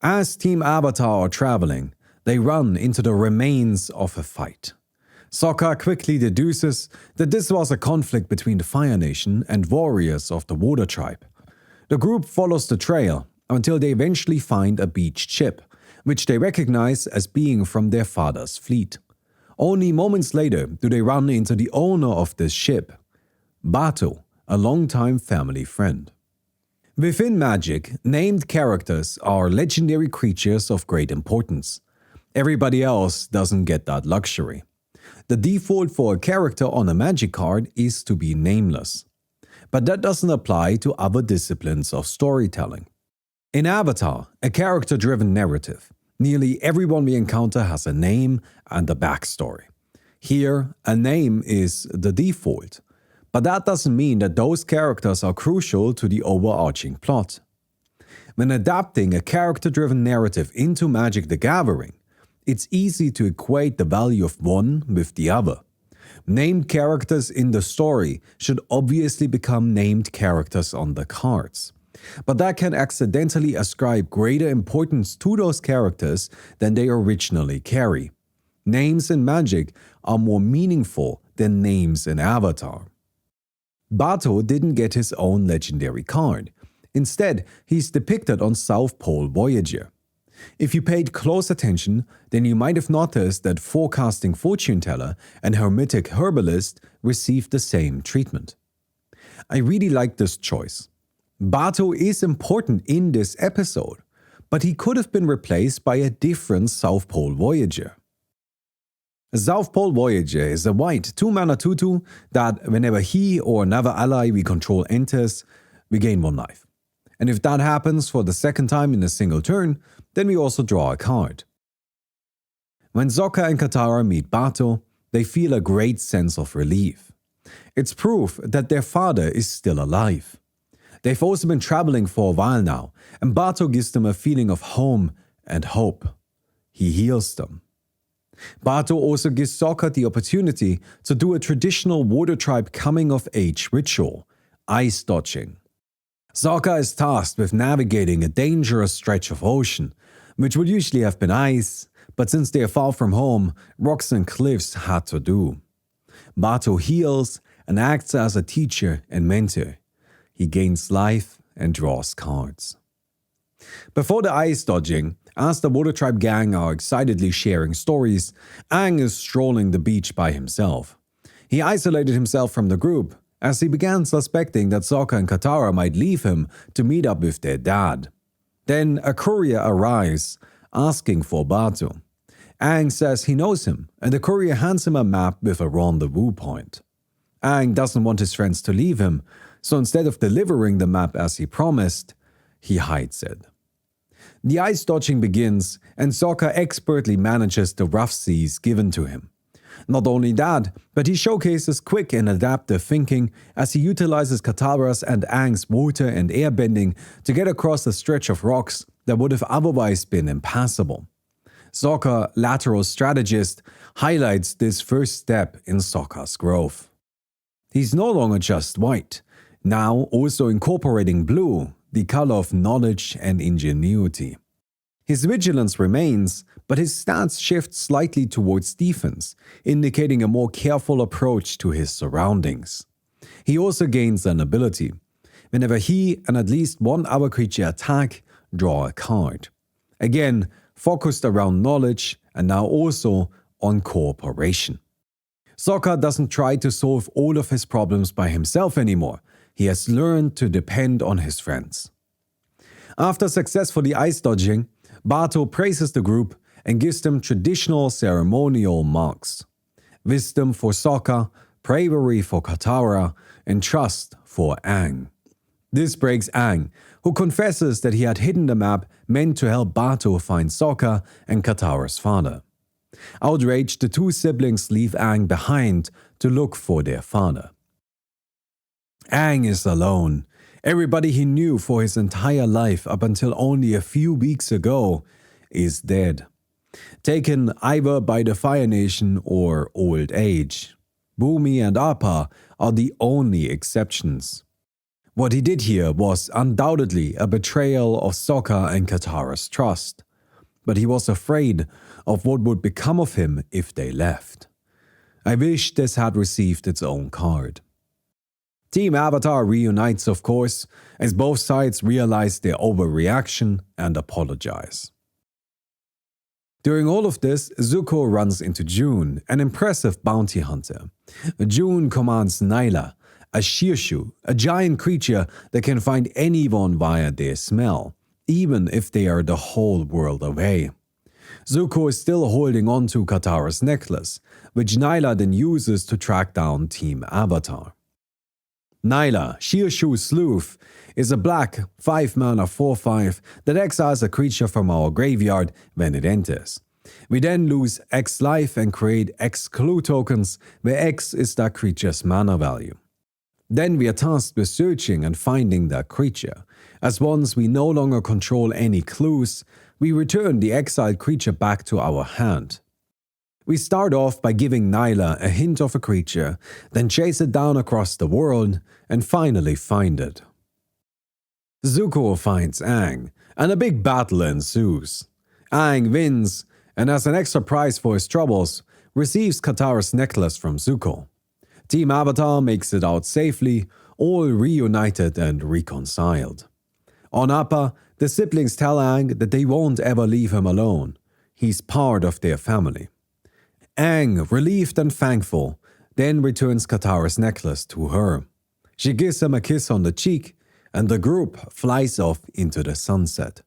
As Team Avatar are traveling, they run into the remains of a fight. Sokka quickly deduces that this was a conflict between the Fire Nation and warriors of the Water Tribe. The group follows the trail until they eventually find a beached ship, which they recognize as being from their father's fleet. Only moments later do they run into the owner of this ship, Bato, a longtime family friend. Within magic, named characters are legendary creatures of great importance. Everybody else doesn't get that luxury. The default for a character on a magic card is to be nameless. But that doesn't apply to other disciplines of storytelling. In Avatar, a character-driven narrative, nearly everyone we encounter has a name and a backstory. Here, a name is the default, but that doesn't mean that those characters are crucial to the overarching plot. When adapting a character-driven narrative into Magic the Gathering, it's easy to equate the value of one with the other. Named characters in the story should obviously become named characters on the cards. But that can accidentally ascribe greater importance to those characters than they originally carry. Names in Magic are more meaningful than names in Avatar. Bato didn't get his own legendary card. Instead, he's depicted on South Pole Voyager. If you paid close attention, then you might have noticed that Forecasting Fortune Teller and Hermetic Herbalist received the same treatment. I really like this choice. Bato is important in this episode, but he could have been replaced by a different South Pole Voyager. South Pole Voyager is a white 2-mana 2/2 that whenever he or another ally we control enters, we gain 1 life. And if that happens for the second time in a single turn, then we also draw a card. When Sokka and Katara meet Bato, they feel a great sense of relief. It's proof that their father is still alive. They've also been traveling for a while now, and Bato gives them a feeling of home and hope. He heals them. Bato also gives Sokka the opportunity to do a traditional Water Tribe coming-of-age ritual, ice dodging. Sokka is tasked with navigating a dangerous stretch of ocean, which would usually have been ice, but since they are far from home, rocks and cliffs had to do. Bato heals and acts as a teacher and mentor. He gains life and draws cards. Before the ice dodging, as the Water Tribe gang are excitedly sharing stories, Aang is strolling the beach by himself. He isolated himself from the group, as he began suspecting that Sokka and Katara might leave him to meet up with their dad. Then a courier arrives, asking for Bato. Aang says he knows him, and the courier hands him a map with a rendezvous point. Aang doesn't want his friends to leave him, so instead of delivering the map as he promised, he hides it. The ice dodging begins, and Sokka expertly manages the rough seas given to him. Not only that, but he showcases quick and adaptive thinking as he utilizes Katara's and Aang's water and air bending to get across a stretch of rocks that would have otherwise been impassable. Sokka, lateral strategist, highlights this first step in Sokka's growth. He's no longer just white, now also incorporating blue, the color of knowledge and ingenuity. His vigilance remains, but his stance shifts slightly towards defense, indicating a more careful approach to his surroundings. He also gains an ability. Whenever he and at least one other creature attack, draw a card. Again, focused around knowledge and now also on cooperation. Sokka doesn't try to solve all of his problems by himself anymore. He has learned to depend on his friends. After successfully ice dodging, Bato praises the group and gives them traditional ceremonial marks. Wisdom for Sokka, bravery for Katara, and trust for Aang. This breaks Aang, who confesses that he had hidden the map meant to help Bato find Sokka and Katara's father. Outraged, the two siblings leave Aang behind to look for their father. Aang is alone. Everybody he knew for his entire life up until only a few weeks ago is dead. Taken either by the Fire Nation or old age. Baumi and Appa are the only exceptions. What he did here was undoubtedly a betrayal of Sokka and Katara's trust, but he was afraid of what would become of him if they left. I wish this had received its own card. Team Avatar reunites, of course, as both sides realize their overreaction and apologize. During all of this, Zuko runs into June, an impressive bounty hunter. June commands Nyla, a Shirshu, a giant creature that can find anyone via their smell, even if they are the whole world away. Zuko is still holding on to Katara's necklace, which Nyla then uses to track down Team Avatar. Nyla, Shirshu's sleuth, is a black 5-mana 4/5 that exiles a creature from our graveyard when it enters. We then lose X life and create X clue tokens, where X is that creature's mana value. Then we are tasked with searching and finding that creature, as once we no longer control any clues, we return the exiled creature back to our hand. We start off by giving Nyla a hint of a creature, then chase it down across the world, and finally find it. Zuko finds Aang, and a big battle ensues. Aang wins, and as an extra prize for his troubles, receives Katara's necklace from Zuko. Team Avatar makes it out safely, all reunited and reconciled. On Appa, the siblings tell Aang that they won't ever leave him alone. He's part of their family. Aang, relieved and thankful, then returns Katara's necklace to her. She gives him a kiss on the cheek, and the group flies off into the sunset.